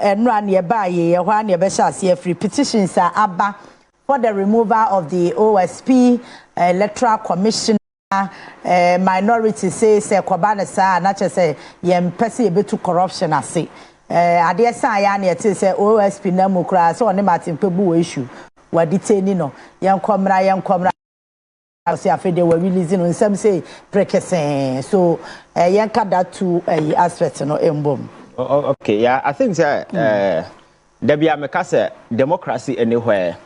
enra nearby ye one near free petitions are abba for the removal of the OSP electoral commission. Minority says Kwabena sa na say yem pese be to corruption ase ade sa ya na yete say OSP na mukra so ne Martin Pebu issue wa detaining no yen komra say afede we releasing on some say prekesen so yen ka that to aspect no embom. Okay, yeah, I think there be a mekase democracy anywhere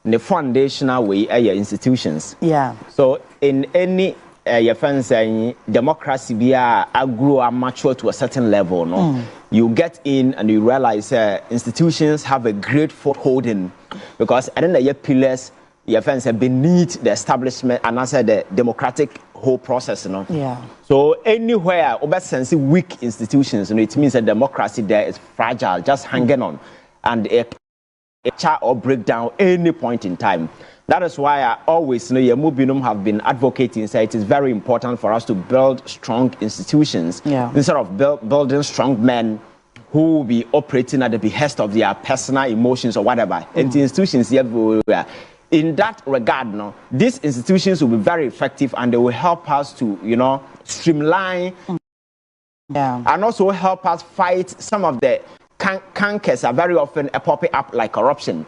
the foundational way institutions. Yeah. So in any your friends saying democracy be grow and mature to a certain level, no, you get in and you realize institutions have a great footholding because I think your pillars, your friends say beneath the establishment and answer the democratic whole process, no. Yeah. So anywhere over sense weak institutions, you know, it means that democracy there is fragile, just hanging on, and a or break down any point in time. That is why I always know Yemubinum have been advocating say it is very important for us to build strong institutions instead of building strong men who will be operating at the behest of their personal emotions or whatever. And the institutions in that regard, no, these institutions will be very effective and they will help us to, you know, streamline and also help us fight some of the cankers are very often popping up like corruption.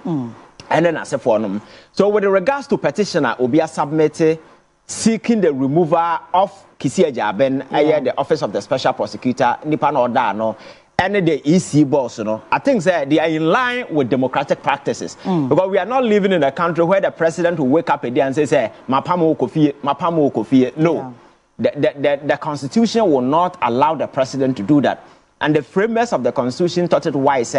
And then as a forum. So with regards to petitioner, Obia submitted seeking the removal of Kisi Agyapong, the office of the special prosecutor, Nipan Odano, and the EC boss, you know. I think that they are in line with democratic practices. Because we are not living in a country where the president will wake up a day and say, Mapamu Kofi. No. The constitution will not allow the president to do that. And the framers of the constitution thought it wise,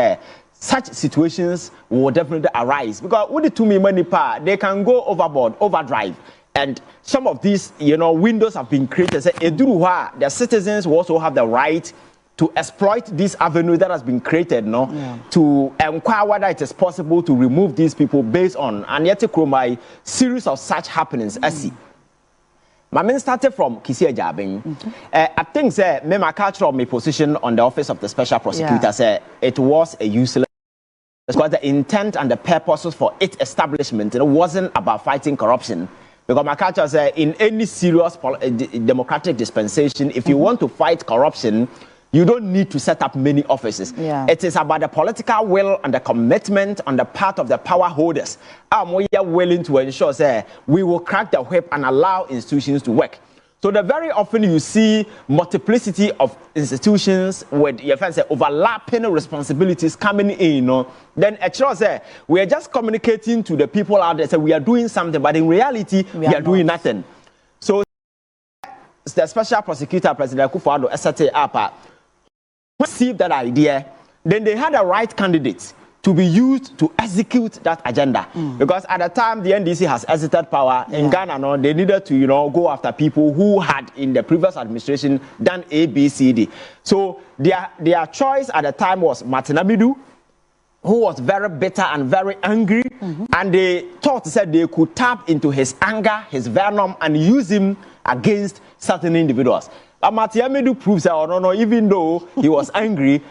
such situations will definitely arise. Because with the 2 million power, they can go overboard, overdrive. And some of these, you know, windows have been created. The citizens will also have the right to exploit this avenue that has been created, to inquire whether it is possible to remove these people based on and yet a series of such happenings. My men started from Kisi Agyapong. I think that my culture of my position on the office of the special prosecutor said it was a useless because the intent and the purposes for its establishment, it wasn't about fighting corruption. Because my culture said in any serious democratic dispensation, if you want to fight corruption, you don't need to set up many offices. It is about the political will and the commitment on the part of the power holders. We are willing to ensure that we will crack the whip and allow institutions to work. So the very often you see multiplicity of institutions with your friends overlapping responsibilities coming in. Then we are just communicating to the people out there, say we are doing something, but in reality we are doing nothing. So the special prosecutor, President Akufo Addo, Asante Bediatuo, received that idea, then they had a right candidate to be used to execute that agenda. Because at the time the NDC has exited power in Ghana, they needed to, you know, go after people who had in the previous administration done A, B, C, D. So their choice at the time was Martin Abidu, who was very bitter and very angry, and they thought that they could tap into his anger, his venom, and use him against certain individuals. But Martin Abidu proves that, even though he was angry,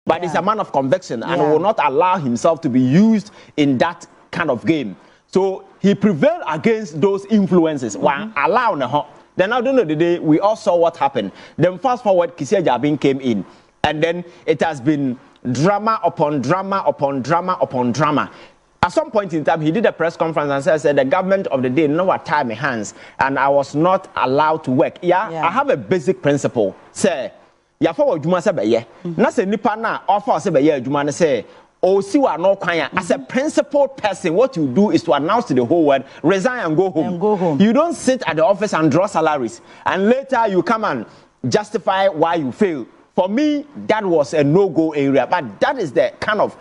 but he's a man of conviction and will not allow himself to be used in that kind of game. So he prevailed against those influences. Then at the end of the day, we all saw what happened. Then fast forward, Kisi Agyapong came in. And then it has been drama upon drama upon drama upon drama. At some point in time, he did a press conference and said the government of the day no what time in hands, and I was not allowed to work. I have a basic principle. Say, ya for adwuma se be ye. Na se nipa na offer se be ye adwuma ne say, "O si wa no kwan." As a principled person, what you do is to announce to the whole world, resign and go home. You don't sit at the office and draw salaries, and later you come and justify why you failed. For me, that was a no-go area, but that is the kind of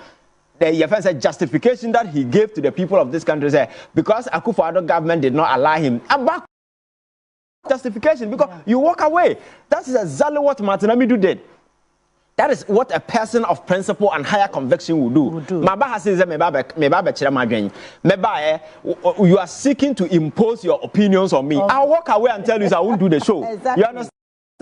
the justification that he gave to the people of this country, because Akufo Addo government did not allow him. About justification, because you walk away. That is exactly what Martin Abidu did. That is what a person of principle and higher conviction will do. You are seeking to impose your opinions on me. I'll walk away and tell you I won't do the show. You understand?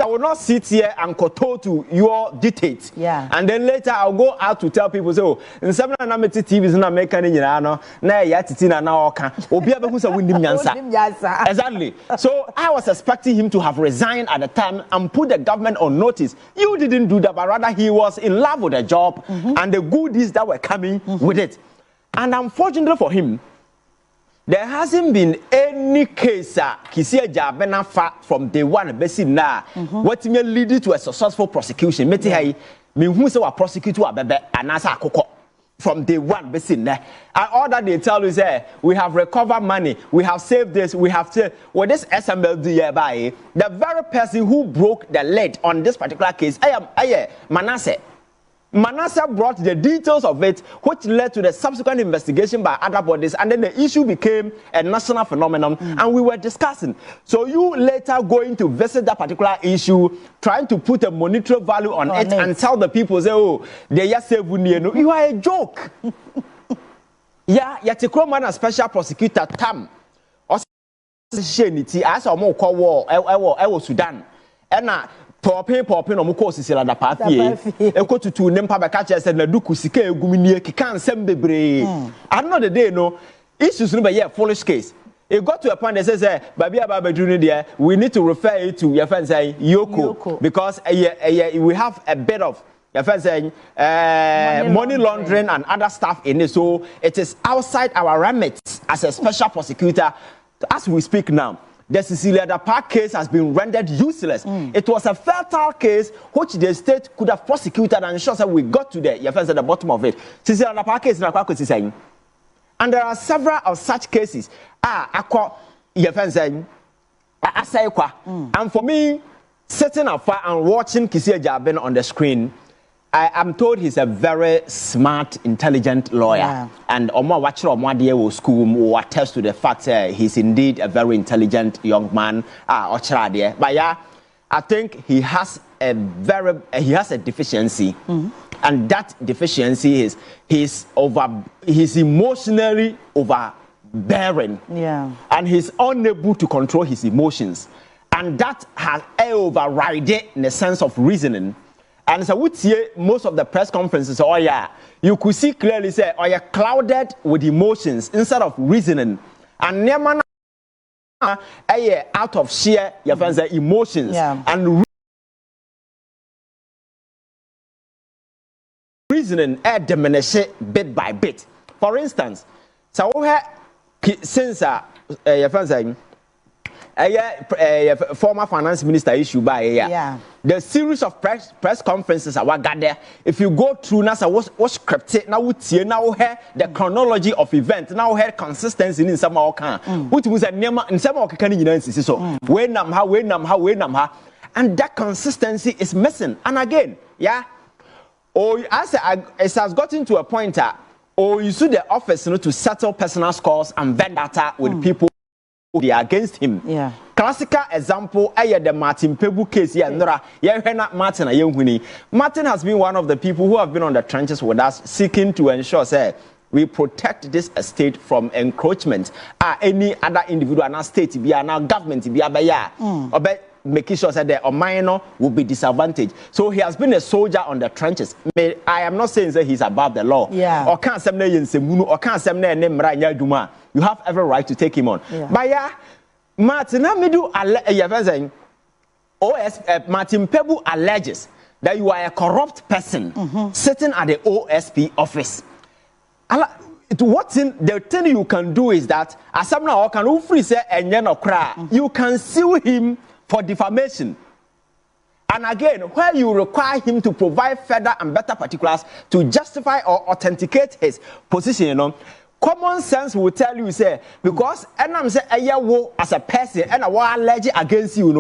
I will not sit here and kowtow to your dictate. Yeah. And then later I'll go out to tell people, so in some Nameti TVs in America, na yatitina na oka. Obi abeku sa windim nyansa. Exactly. So I was expecting him to have resigned at the time and put the government on notice. You didn't do that, but rather he was in love with the job and the goodies that were coming with it. And unfortunately for him, there hasn't been any case Kisi Agyapong from day one besi na what may lead to a successful prosecution. Meti hai me who say wa prosecute abebe anasa akoko from day one besi na. And all that they tell you is we have recovered money, we have saved this, we have saved with this SMLD hereby. The very person who broke the lead on this particular case, Manasseh. Manasseh brought the details of it, which led to the subsequent investigation by other bodies, and then the issue became a national phenomenon, and we were discussing. So you later going to visit that particular issue, trying to put a monetary value on it and tell the people, say, oh, they are saving you are a joke. Yeah, man, a special prosecutor, Tam. Also, as a more war, I was Sudan. And Popping no muko sisila da pafie eko tutu nempa be ka che se na duku sika eguminie kika nsem bebre at the the day no issues no be yeah foolish case. It got to a point that says baby ababedru there we need to refer it to your friend saying Yoko because we have a bit of your friend saying money laundering and other stuff in it, so it is outside our remit as a special prosecutor as we speak now. The Cecilia Dapa case has been rendered useless. It was a fertile case which the state could have prosecuted and ensure that we got to the at the bottom of it. Cecilia Dapa case na Kwaku saying. And there are several of such cases. And for me, sitting afar and watching Kisi Agyapong on the screen, I am told he's a very smart, intelligent lawyer. Yeah. And Omo Wachiro Omwadie school will attest to the fact he's indeed a very intelligent young man. Otchere. But yeah, I think he has a deficiency. And that deficiency is he's emotionally overbearing. Yeah. And he's unable to control his emotions. And that has overridden in the sense of reasoning. And so we see most of the press conferences, you could see clearly say, clouded with emotions instead of reasoning. And never out of sheer emotions and reasoning diminish bit by bit. For instance, so since former finance minister issue by the series of press conferences I gather. If you go through NASA was scripted now the chronology of events now consistency in some which was a name in some so when and that consistency is missing. And again, it has gotten to a point you see the office to settle personal scores and vendetta with people they are against him. Classical example, the Martin Pebu case here. Martin has been one of the people who have been on the trenches with us, seeking to ensure we protect this estate from encroachment. Any other individual, and state, be now government, be making sure that the minor will be disadvantaged. So he has been a soldier on the trenches. I am not saying that he's above the law. Or can't you have every right to take him on. But Martin Pebu alleges that you are a corrupt person sitting at the OSP office. The thing you can do is that you can sue him for defamation. And again, where you require him to provide further and better particulars to justify or authenticate his position, common sense will tell you, because I'm saying as a person and a alleged against you,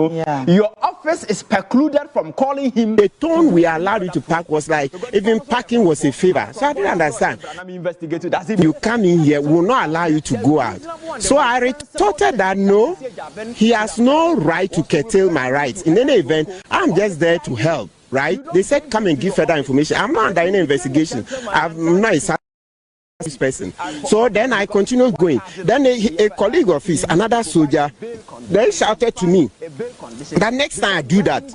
your office is precluded from calling him. The tone we allowed you to park was like even parking was a favor. So I didn't understand. You come in here, we will not allow you to go out. So I retorted that no, he has no right to curtail my rights. In any event, I'm just there to help. Right? They said come and give further information. I'm not under any investigation. I'm not this person. So then I continued going. Then a colleague of his, another soldier, then shouted to me that next time I do that,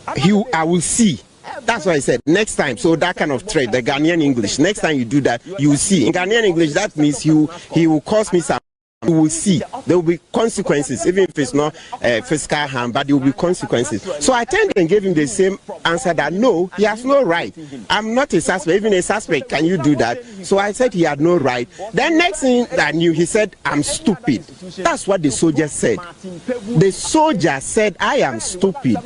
I will see. That's what I said. Next time, so that kind of threat, the Ghanaian English. Next time you do that, you will see. In Ghanaian English, that means he will cause me some. You will see there will be consequences, even if it's not fiscal harm, but there will be consequences. So I turned and gave him the same answer that no, he has no right. I'm not a suspect. Even a suspect, can you do that? So I said he had no right. Then next thing I knew, he said, I'm stupid. That's what the soldier said. The soldier said, I am stupid.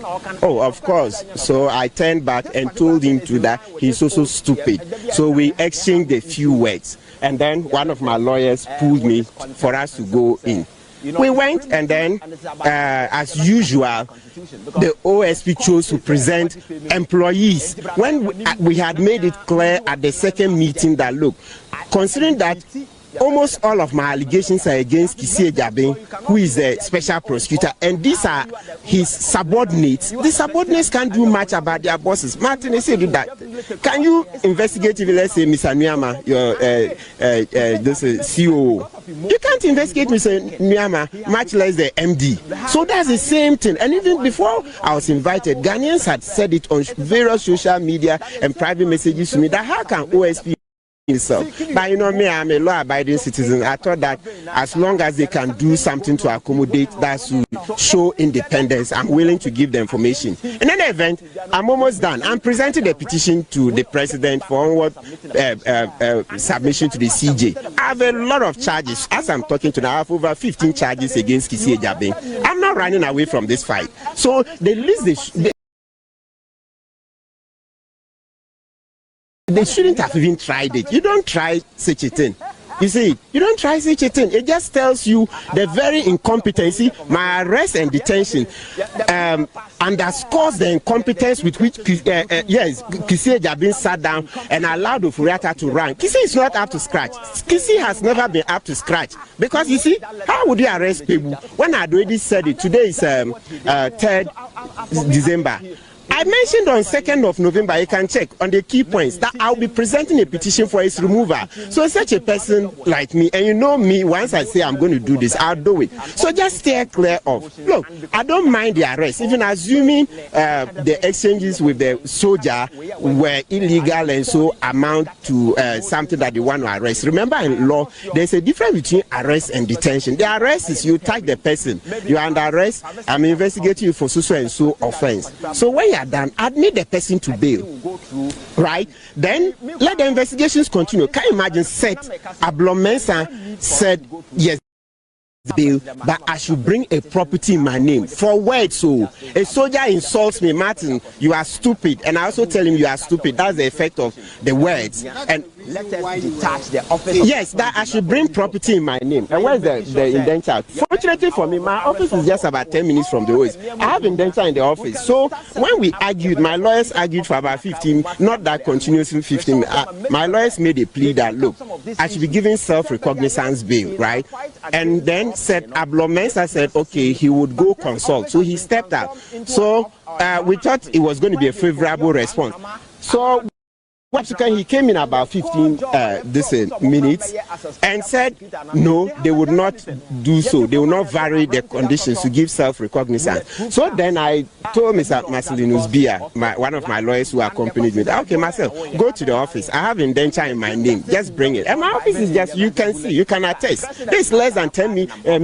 Oh, of course. So I turned back and told him to that he's also stupid. So we exchanged a few words. And then one of my lawyers pulled me for us to go in. We went, and then, as usual, the OSP chose to present employees. When we had made it clear at the second meeting that, look, considering that almost all of my allegations are against Kennedy Agyapong, who is a special prosecutor, and these are his subordinates. The subordinates can't do much about their bosses. Martin, they say do that. Can you investigate, if let's say, Mr. Nyama, your this COO? You can't investigate Mr. Nyama, much less the MD. So that's the same thing. And even before I was invited, Ghanaians had said it on various social media and private messages to me that how can OSP himself. But you know me, I'm a law-abiding citizen. I thought that as long as they can do something to accommodate that to show independence, I'm willing to give the information. In any event, I'm almost done. I'm presenting a petition to the president for onward submission to the CJ. I have a lot of charges. As I'm talking to now, I have over 15 charges against Kennedy Agyapong. I'm not running away from this fight. So the least they shouldn't have even tried it. You don't try such a thing. You see, you don't try such a thing. It just tells you the very incompetency. My arrest and detention underscores the incompetence with which yes, Kennedy Agyapong sat down and allowed Ofori Atta to run. Kennedy is not up to scratch. Kennedy has never been up to scratch. Because you see, how would you arrest people? When I already said it, today is 3rd December. I mentioned on 2nd of November, you can check on the key points that I'll be presenting a petition for its removal. So such a person like me, and you know me, once I say I'm going to do this, I'll do it. So just stay clear of. Look, I don't mind the arrest, even assuming the exchanges with the soldier were illegal and so amount to something that they want to arrest. Remember in law, there's a difference between arrest and detention. The arrest is you tag the person. You are under arrest, I'm investigating you for so and so offense. So when you are done, admit the person to bail, right? Then let the investigations continue. Can you imagine said Ablomensa said yes bail, but I should bring a property in my name for words. So a soldier insults me, Martin, you are stupid, and I also tell him you are stupid. That's the effect of the words. And let us detach the office. Yes, that I should bring property in my name. And where's the indenture? Fortunately for me, my office is just about 10 minutes from the OSP. I have indenture in the office. So when we argued, my lawyers argued for about 15, not that continuously 15. My lawyers made a plea that, look, I should be given self-recognizance bail, right? And then said, Ablomensa said, okay, he would go consult. So he stepped out. So we thought it was going to be a favorable response. So he came in about 15 minutes and said no, they would not do so. They will not vary the conditions to give self-recognizance. So then I told Mr. Marcelinus Bia, one of my lawyers who accompanied me, okay, Marcel, go to the office. I have indenture in my name. Just bring it. And my office is just, you can see, you can attest. There's less than 10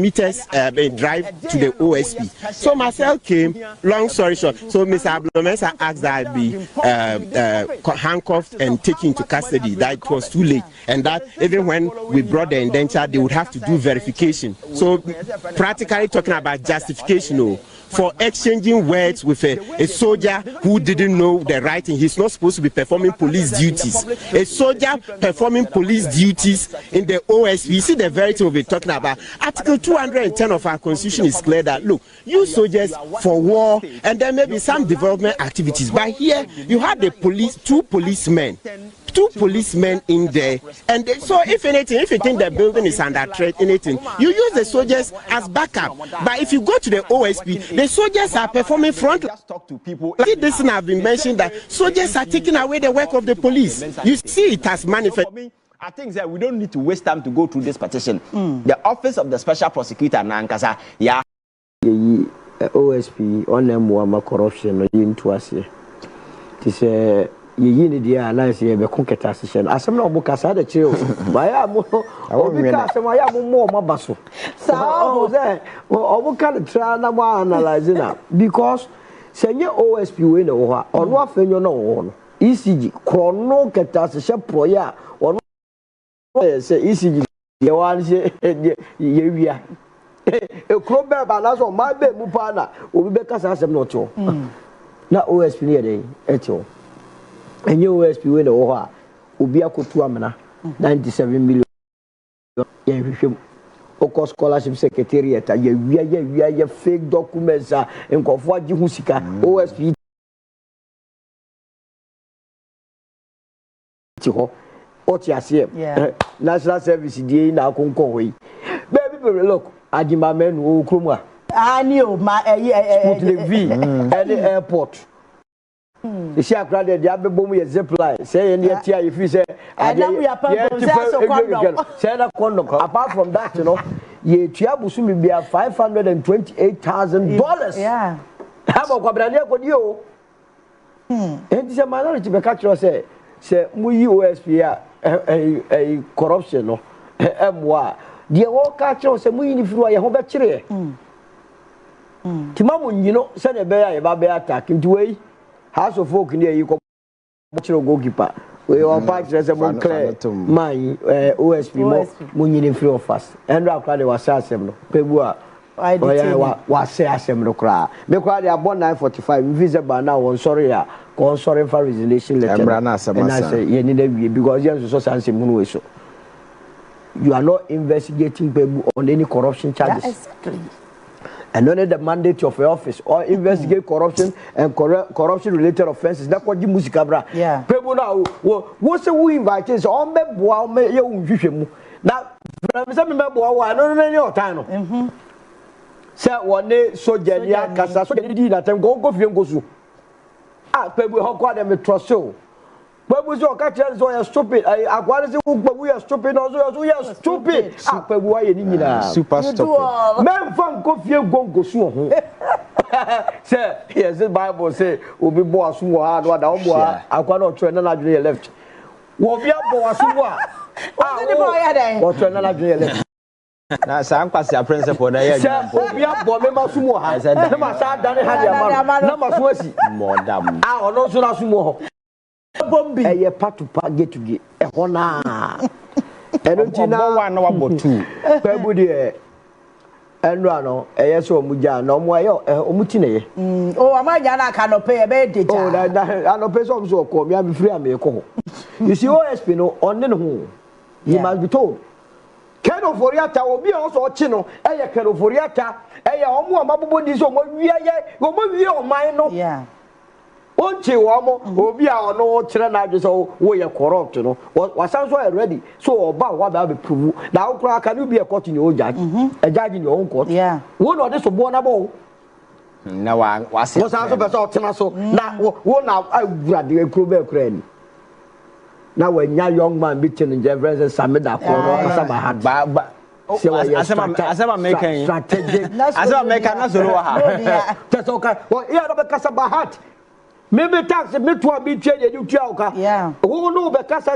meters drive to the OSP. So Marcel came, long story short. So Mr. Ablomensa asked that I be handcuffed and taken into custody, that it was too late, and that even when we brought the indenture, they would have to do verification. So practically talking about justification for exchanging words with a soldier who didn't know the right thing. He's not supposed to be performing police duties. A soldier performing police duties in the OSP. You see the very thing we'll be talking about. Article 210 of our constitution is clear that, look, you soldiers for war and then maybe some development activities. But here you had the police, two policemen in there, and so if anything, if you think the building is under threat, anything, you use the soldiers as backup. But if you go to the OSP, the soldiers are performing front. This have been mentioned that soldiers are taking away the work of the police. You see, it has manifested. I think that we don't need to waste time to go through this petition. The office of the special prosecutor Nankasa, yeah. OSP on them wama corruption into us here. This ye need the alliance here be conquer session. As some no book as other chill. Why am because I am more mabaso. So there or can try na analyzing now because senior OSP win or what you know ECG chrono keta session proya or say ECG you want say ye a crop bear balance on my bed mupana will be because I am not sure. Not OSP near day at all. And you OSP win over Ubia Kutuamana 97 million. Of course, scholarship secretariat. We are fake documents and Kofuaji Husika OSP. Otchere National Service day now Baby, look. Ajima men who Kruma. I knew my V at the airport. The share crowded the Bawumia zip line. Say in the tia if you say, I know we are apart from that, you know, ye Tiabusumi be $528,000. Yeah. How about Kwabena Agyapong? And this a minority becatcher say, we OSP a corruption, no, M1. The walk catcher say we if you are Hopeson Adorye. Timamu, you know, send a bear about attack into way. House of folk near you goalkeeper. We are part as a Moncler, my OSP Munin free of us. And our crowd was Assembly. Pebua, was say Assembly cry. Make crowd are born 945, visible now on sorry, sorry for resignation letter. And I say, you need because you are so sensitive. You are not investigating people on any corruption charges. Exactly. And only the mandate of your office or investigate corruption and corruption related offenses. That's what you music abra. Yeah. People now what's the we invite is on me boa me you now some member I don't know any time. Say one day so genuine kasa so dey na time go fie go so. Ah people how kwa dem trust so. People so catch so you stupid. I say we are stupid also we are stupid. Ah people why you nyina. Super stupid. Men fan go fie go so ho. Say yes the Bible say obi bo aso wo ha do da wo bo akwa na otro na adwene left. Wo bia bo aso wo a. Ah ni bo ya den. Otro na adwene left. Na sa nkwasi a principle na ya. Say obi abo me ma sumo ha. Na ma sa dane ha dia ma. Na ma so asi. Modam. Ah ono so na sumo ho. Bombi eye patu pa get to get e hona enuntina one number 2 pebu de enra no eye so omuja na omo ayo omuti na ye o amaja na aka no pay e be deja o da no pay so ko mi am free am e ko you see OSP no on ne ho he must be told Ken Ofori Atta obi also ochi no eye Ken Ofori Atta eye omo amabobo di so mo wie oman no yeah Onche wamo obi a ono otchere na adwe so wo ye corrupt no wasan so ready so oba wa be prove na okura aka no be a court ni o judge a judge in your own court yeah wo no dey so bo na bo na wa se wasan so be so otena so na wo na agura de ekuro be ekura ni na when young man be challenge every Sammy darko no asaba had ba asema making strategic asema making na so ha tesoka wo iya no be kasaba hat maybe tax me to be change you tiauka yeah who know because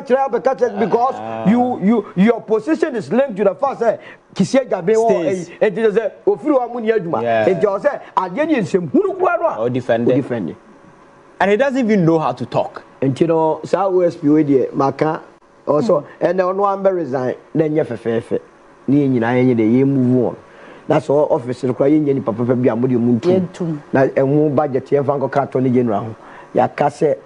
your position is linked to the fact that kisia gabe o it is ofiri wa mu ni aduma it just say ade ni nsem hunu kwaro or defend and he doesn't even know how to talk and you know sa OSP we dey maka also and no am resign na nye fefefe ni nyina yenye dey ye move on. That's all office require any papa be a muntu na enwu budget ye fan ko kato ni general ya kase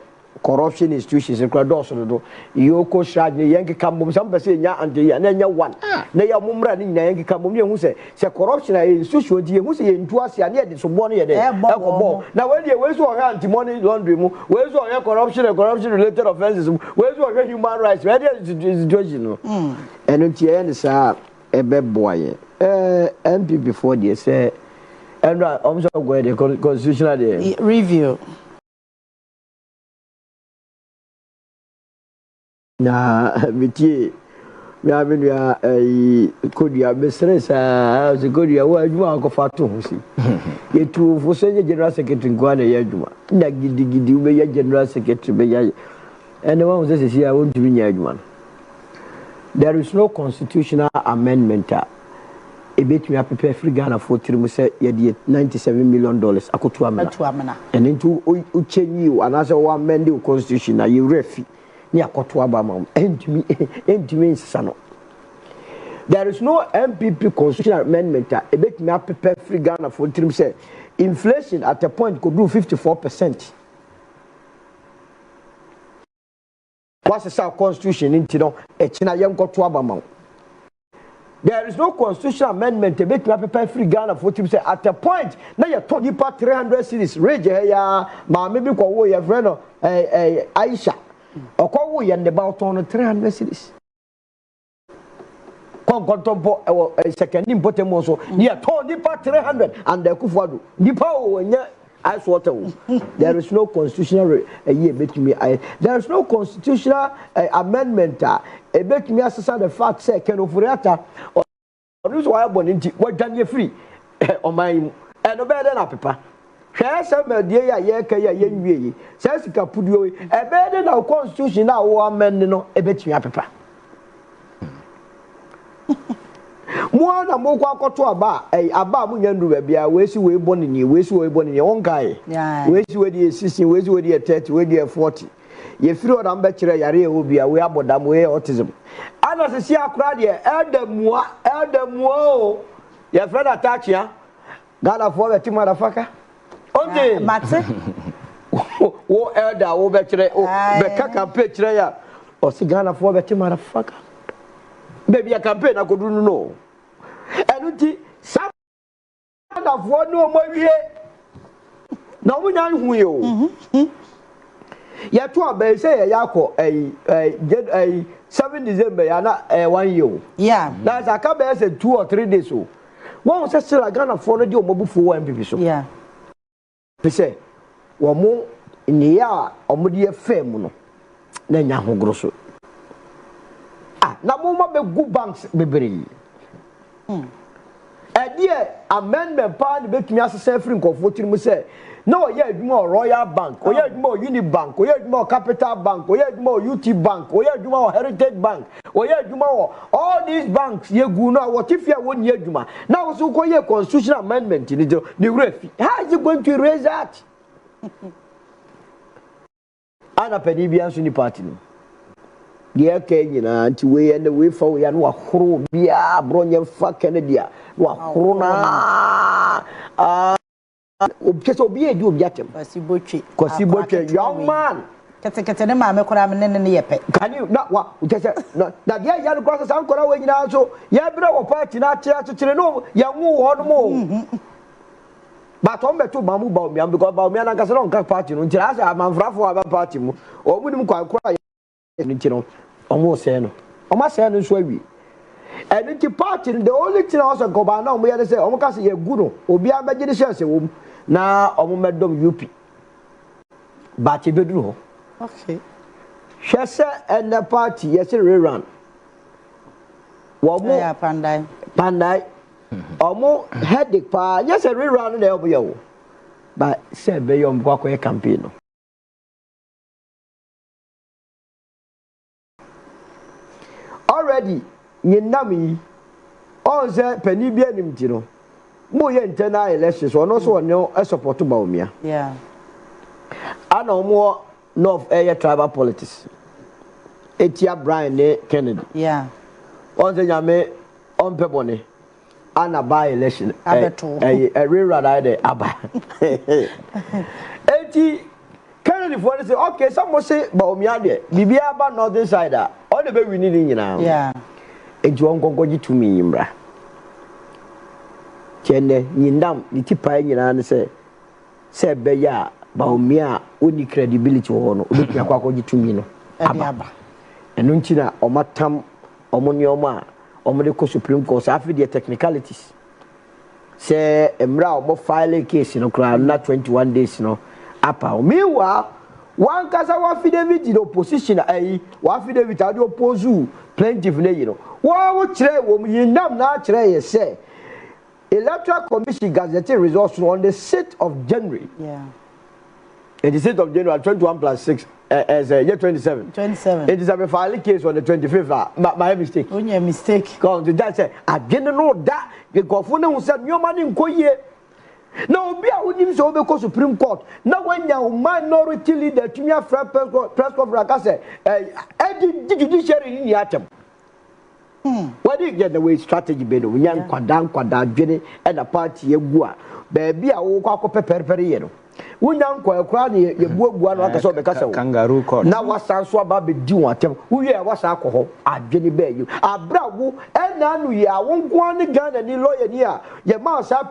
corruption institutions require do so do you ko charge yenke kambo some person nya ande ya na nya one na ya mumra ni nya yenke kambo me hu se corruption institution di hu se ye ntu ase na ye de so bo no ye de ekobo na we dey we so anti money laundry mu we so corruption related offenses we so human rights we dey situation no eno tie ye sa ebe boye MP before they say and I'm so go the constitutional review na meti me avenue Kodia Besresa as a Kodia where you are go far to see. Yet to for senior general secretary Guana Yajuma. Nagidi be general secretary be. And the one who says here I want to be Yajman. There is no constitutional amendment. A bit me up prepare free Ghana for Trimusa $97 million. Akutuamana. And into Ucheni you and as a one mending constitution, you refi near Kotuabama. And to me, Sano. There is no MPP constitutional amendment. A bit me up prepare free Ghana for Trimusa. Inflation at a point could do 54%. What's the South Constitution in Tino? A China young Kotuabama. There is no constitutional amendment to make me free Ghana for say at a point now you told you 300 cities rage ya ma maybe ko your friend Aisha or ko wo yende about on 300 cities kon kontompo second important mo so you told you 300 and the Akufo Addo nipa o nya ice water. There is no constitutional there is no constitutional amendment a bit me assess the fact say Ken Ofori Atta or this why born into what done free on my and no better than paper. Share some dear ye says Capudio a better than constitution now one man no a bit me paper. More than more to aba munyandu bia we si we born in one guy. We si we the 16 we si we the 30 we the 40. Ye free or am bechere yare obi we abodam we autism. Ana se si akura de eldemu ye friend attach ya. Gala for the motherfucker. Onde mate. Wo elder wo bechere o be kaka pechere ya. O si Gala for the motherfucker. Baby a campaign I could do no. And some of one no more here. No one who you. Yet to a say a yako a 7 December yana 1 year. Yeah. That's a come as 2 or 3 days so. One was still a gun of 4 your mobile for MPP so. Yeah. They say one more in the year or media fame. Then Yaho Grosso. Na mama be good banks bebree. Dear amendment pa betumi asese free comforting mu say no ye adwuma Royal Bank, o ye adwuma Unibank, o ye adwuma Capital Bank, o ye adwuma UT Bank, o ye adwuma Heritage Bank, o ye adwuma all these banks ye gu no what if you won ye adwuma. Now so ko ye constitutional amendment ni the refi. How is you going to erase that? Ana pedi bi anso ni party no. Dear Kenya, and we and the way for we and wahro bia bronye fa Kennedy wahro na obkeso bia edu obiatem kwasi botwe young man kete ne ma me kora me ne yepe can you na wa ukese na dia ya no kwasa san kora we nyina so ya bira wo party na kire no ya nwu ho no mo but on beto Mahamadu Bawumia because Bawumia na kase no nka party no ntira asa amanfrafo aba party mu o mu nim kwa no almost say no almost say no so wi and the party the only thing also go ba na omo say omo ka say ye gu no obi ameje de share say wo na omo medom UP but e beduru ho okay shese and the party yes rerun wo mo ya pandai omo headache pa yes rerun na obo ye wo but say be yom Kwaku campaign no already yinami on say pani bia nim ti no mo ye internal elections ono so no support Bawumia yeah ana omo north area tribal politics etia Brian ne Kennedy yeah on say nyame on pebone ana by election rerun ide aba eti Kennedy for say okay some say Bawumia there bibia ba northern side all the baby need nyina yeah eju onkonkoji tumi nyimra chene nyindam ni tipa nyina ne se be ya Bawumia oni credibility wo no obetumi akwakoji tumi no aba eno ntina omatam omoni oma omode ko Supreme Court afi the technicalities se emra omo file case no kra na 21 days no apa meanwhile one kasa wa affidavit in opposition wa affidavit ade oppose plaintiff ne you know wo kire wo yinam na kire ye say Electoral Commission gazetted results on the 6th of January. Yeah. It is 6th of January 21 plus 6 as year 27. 27. It is a filing case on the 25th. My mistake. Oh, yeah, mistake. Because the judge said, I didn't know that. The governor who said, your money in Koye. Now, be a witness over the Supreme Court. Now, when your minority leader to me a press conference, I said, I did judiciary in the atom. What do you get the way strategy be no yan kwada dwene e na party egua baby a wo kwakọ pepere ye no wunyan kwakwa ne ye buabua no aka so be kasa wo kangaroo court na wasanso aba be di won atem wuye wasa akọ adwene be yi abra wo e na anu ye awonko ne Ghana ni lawyer ni a ye ma sa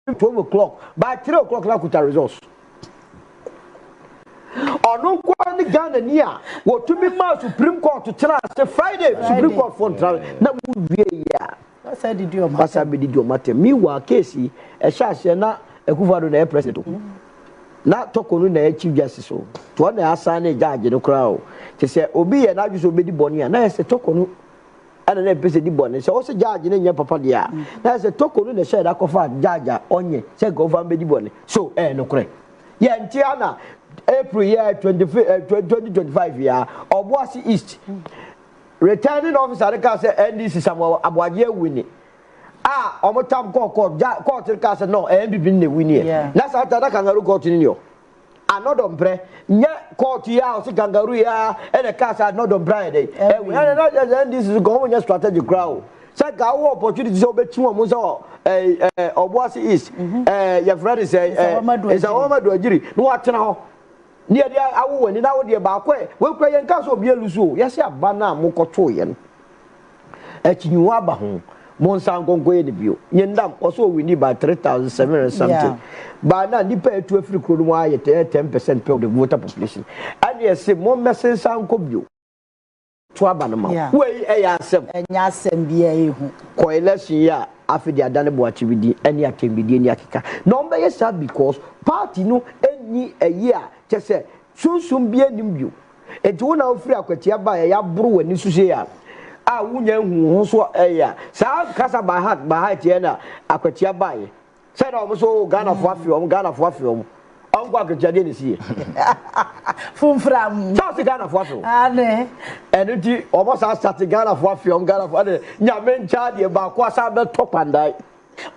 12 o'clock by 3 o'clock la kuta results ono kwa ni Ghana ni a wo tumi ma Supreme Court to try say Friday Supreme Court for trial na mu wie ya wasa didi o mate mi wa case e hye na Akufo Addo na president na tokonu na chief justice so to na asane judge no kra o te se obi ye na adwo so obedi boni a na se tokonu ana na pese di boni se o se judge na nya papa dia na se tokonu na share da kofa judge onye se go fa bedi boni so no kra ye ntia April year 2025 year Obuasi East returning officer ka say NDC Samuel Aboagye wini omo tam court ka say no MBB ne wini na sa ta kangaroo court ni yo another mpre nye court ya o si kangaroo ya e ka say another mpre dey na NDC go on strategy crowd say ga wo opportunity so be tun mo so Obuasi East your friend is Mahamadu Bawumia no atena ho near the awu when na wo de ba ko we kura yen ka so bia lusu ye se aba na mo koto ye no akinyu aba ho mo nsan gongo ye ne bio nyendam oso wini ba 3,700 something ba na nipa etu afiri kuro mu aye 10% of the voter population and yes mo mesen san ko bio to aba no ma we ya asem enya asem bia ehu ko election ya afidi adane Boakye bidi eni atembidi eni akika no mbe yes because party no eni eyi a chese sunsum bia nimbio enti wona ofiri akwatia ba ya buru wani susie ya wunya hu ho so eya sa kasa by heart ye na akwatia ba ye say na omo so Ghana fo afiom onko akwatia de ne sie fumfram so Ghana fo afiom ane enti omo sa start Ghana fo afiom Ghana fo ade nyame ncha de ba kwa sa be top andai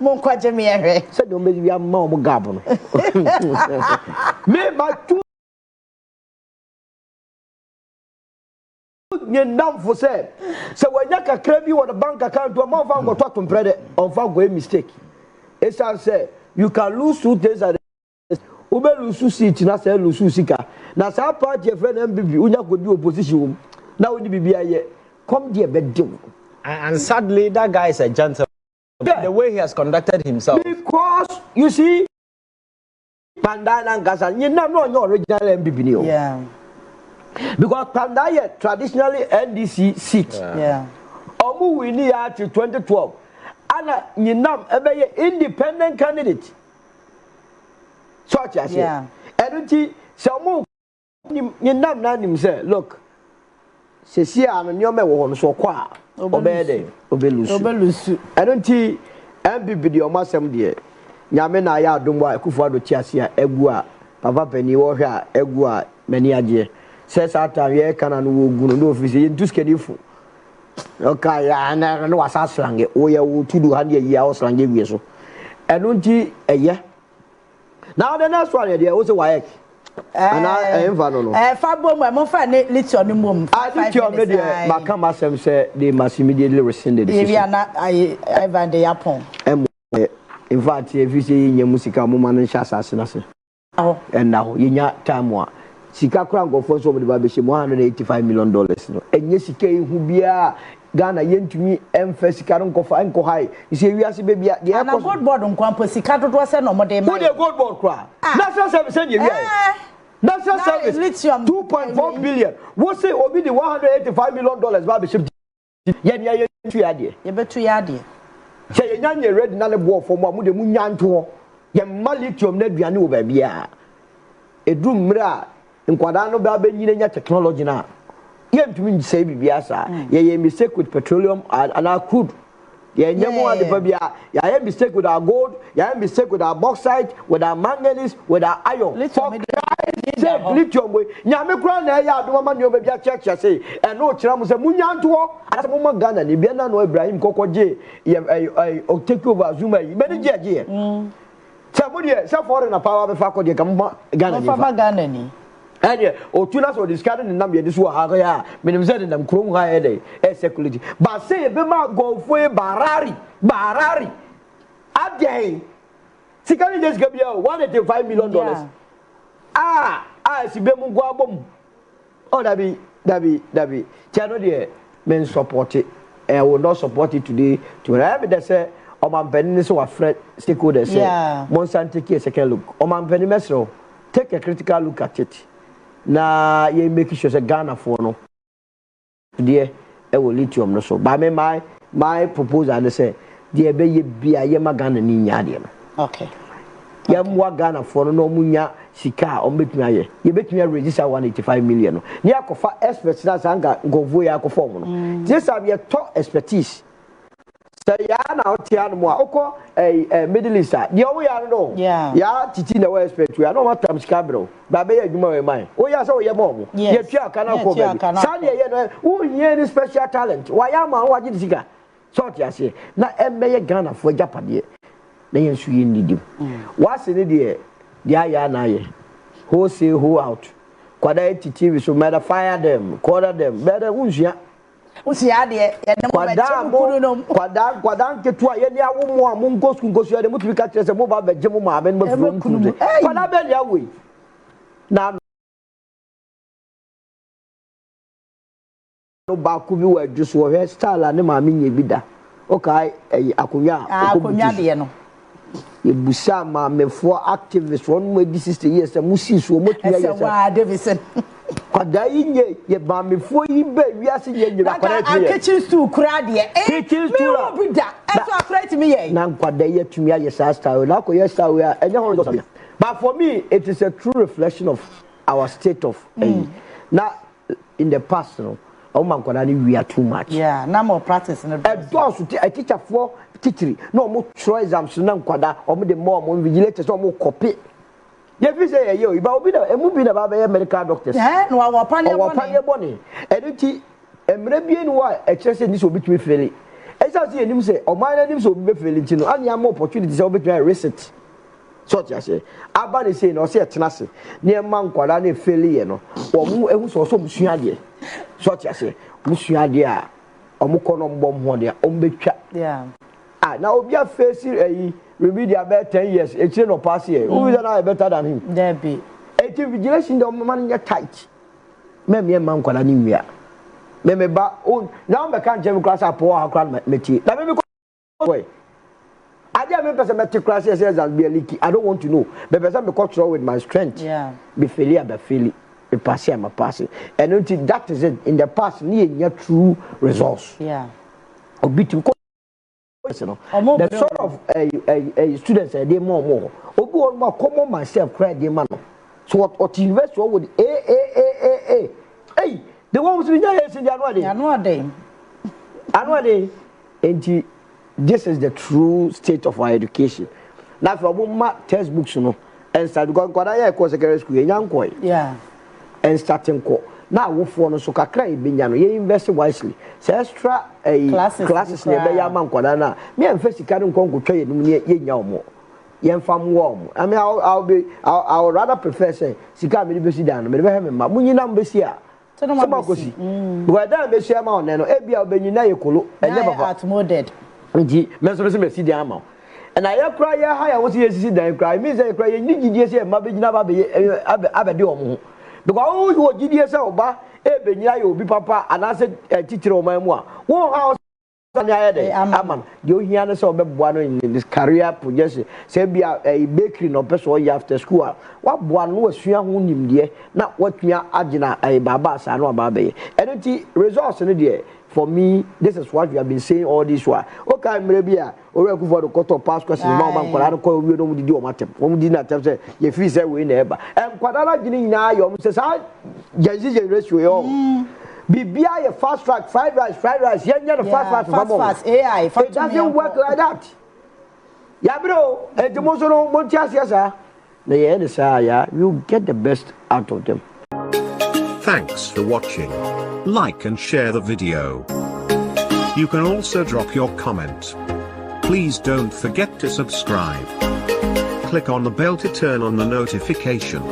mon kwaje me ehwe say do me bia ma omo gabo no me ma tu nyendam for say wanya kakra bi wo the bank account to ma fa go to mprede on fa go a mistake it's say you can lose 2 days at ube lose seat na say lose sika na sa party friend MBB unya go di opposition na we di bibia ye come there be deal and sadly that guy is a gentleman the way he has conducted himself because you see Pandana Ngasa nyendam no original MBB ni o because Pandaye traditionally NDC seat. Omu wini ya till 2012. Ana nyinam ebeye independent candidate. So I say. Enuti se omu nyinam na nim say look. Sesi anu nyome wo so kwa obede obelusu. Enuti MBB di omasem de nyame na ya adom a Akufo Addo tiasia egu a papa pani wo hwe a egu a mani agye. Says after ye kana no wogu no office ye ntuskedi fu okay ya na no wasa slange o ye wo tudu ha ne ye slange wie so eno nti eye now the next one there wo say waek ana enva no fa bom mo fa ne lithium no mom lithium no there makama sem say they must immediately rescind the decision ye na Ivan de Yapon in fact if you say nya musika mo man sha asase na se and now ye nya time wa sika kra ngofo so mo de ba be $185 million no enye sika ihu bia Ghana yentumi emfa sika nkofa enko hai ise wiase be bia de na gold board nkwampo sika dodo se no mo de ma de gold board kra national service dey wia national service lithium 2.4 billion wo say obi the $185 million ba be ship ye nya ye tu ya de ye betu ya de se ye nya nye ready na le board for mo de mu nyanto ye ma lithium na duane wo ba bia edrum mra nkwada no ba benyine nya technology na ye ntumi say bibia sa ye mistake with petroleum and our crude ye nyamo ade fa bia ye mistake with our gold ye mistake with our bauxite with our manganese with our iron lithium we nyame kura na ya adoma ma ne obia church say and no kira mo say munyanto asa mo Ghana ni bia na no Ibrahim kokoje o take over Zuma yi be je somebody say foreign na power be fa ko de kam Ghana ni fa Ghana ni and o tuna so discarding the number this wa ha ya menim say dem krom ha e dey security but say be ma go fo barari adey sikani just gabby $185 million si be mu go abom oh dabi chano de men support it will not support it today to have that say o man pen so afraid stakeholders say Nónsense take a second look o man pen mesro take a critical look at it na ye make sure say Ghana for no there e will lithium no so but me my proposal na say there be ye bia ye ma Ghana ni nya de no okay ye mwa Ghana for no munya sika o betumi aye ye betumi register $185 million no ni akofa experts na sanga ngovo ya akofo mo no this am ye top expertise say ya na otia no mo akọ Middle East de o ya no ya titi na we expect we no matam sika bro ba be adwuma we man o ya say o ye mo ye tua kana ko ba sa ne ye no wo hie ni special talent wa ya ma wa gidi sika so tia se na emeye Ghana for Japade na yen su ye nidim wa se ne de ya na ye who say who out kwada TV so matter fire them quarter them better unsia de ye ne mo beche kunu no kwada nketu a ye ni awo mo nkosu ye de mutu ka kire se mo ba beje mo ma be no furu kunu kwada be ya we na no ba ku bi wa juso wo he style ne ma me nya bi da o kai akonya de ye no ye busa ma me for activist one mo di 60 years musi so mo tuya yes wa Davidson kwada yin ye ba me fo yi be wiase ye nyira kwada tie kitchen stool kura de kitchen stool me bida eso afraid me ye na kwada ye tumi aye style na ko ye style we enye ho go but for me it is a true reflection of our state of now in the past no man kwada ni we are too much na more practice no a teacher for teacher no mo try exams na kwada o mo de more vigilators o mo copy ye fi say ye iba obi na emu bi na ba be medical doctors no wa panye boni eduti emre bi enu wa e kire say ni so bitumi feli e say say enim say o man enim so obi be feli nti no ani am opportunity say obi try reset so tia say aba ne say no say etena se ne man kwada na feli ye no o mu ehu so musua de so tia say musua de a o mu kono mbom ho de o mbetwa now obi a face remedial about 10 years it's no pass here who is now better than him there be vigilation the man get tight me man kwala ni wia me ba now me can jam class up or akran meti na me boy I don't person meti class says and be a leaky I don't want to know but person me control with my strength be failure be failure be pass am pass and until that is it in the past ni true results obi to the sort of students they more obi won ma common myself cry dey man so what university would hey the one who's been there in January and this is the true state of our education now for ma textbooks no and start go kwada course secondary school yanko and starting ko now wo for no so kakra e benya no ye invest wisely say extra classes ne be ya man kwada na me am first carry nkonko twa ye num ne ye nya omo ye mfam wo omo I mean I'll rather prefer say sika me be si dan no me be he me ma munyina mbesi a so ma kosi we dan be si ama on no e bia obenyina ye kolo enye baba atmoded nti me so be si dan ama and I cry ya higher what ye si dan cry me say cry ye nyigidie say ma be nyina ba be abede omo because you GDS oba ebenyira yo bi papa anase titire o man mu a wo house na ya dey aman de ohia no se obeboa no in this career projection say bia bakery no person o after school wa boa no asua ho nimde na watua agina baba asa no aba be enti results no de for me, this is what we have been saying all this while. Okay, maybe Akufo Addo got to pass question. Man, Kwara ko we don't do matter. We did not say you feel say we never. And Kwara gini na you say say Gen ratio yo. Bibia fast track fried rice. Yeah, fast AI. It doesn't work like that. Yeah, bro. And the most no montias yes sir. You get the best out of them. Thanks for watching. Like and share the video. You can also drop your comment. Please don't forget to subscribe. Click on the bell to turn on the notification.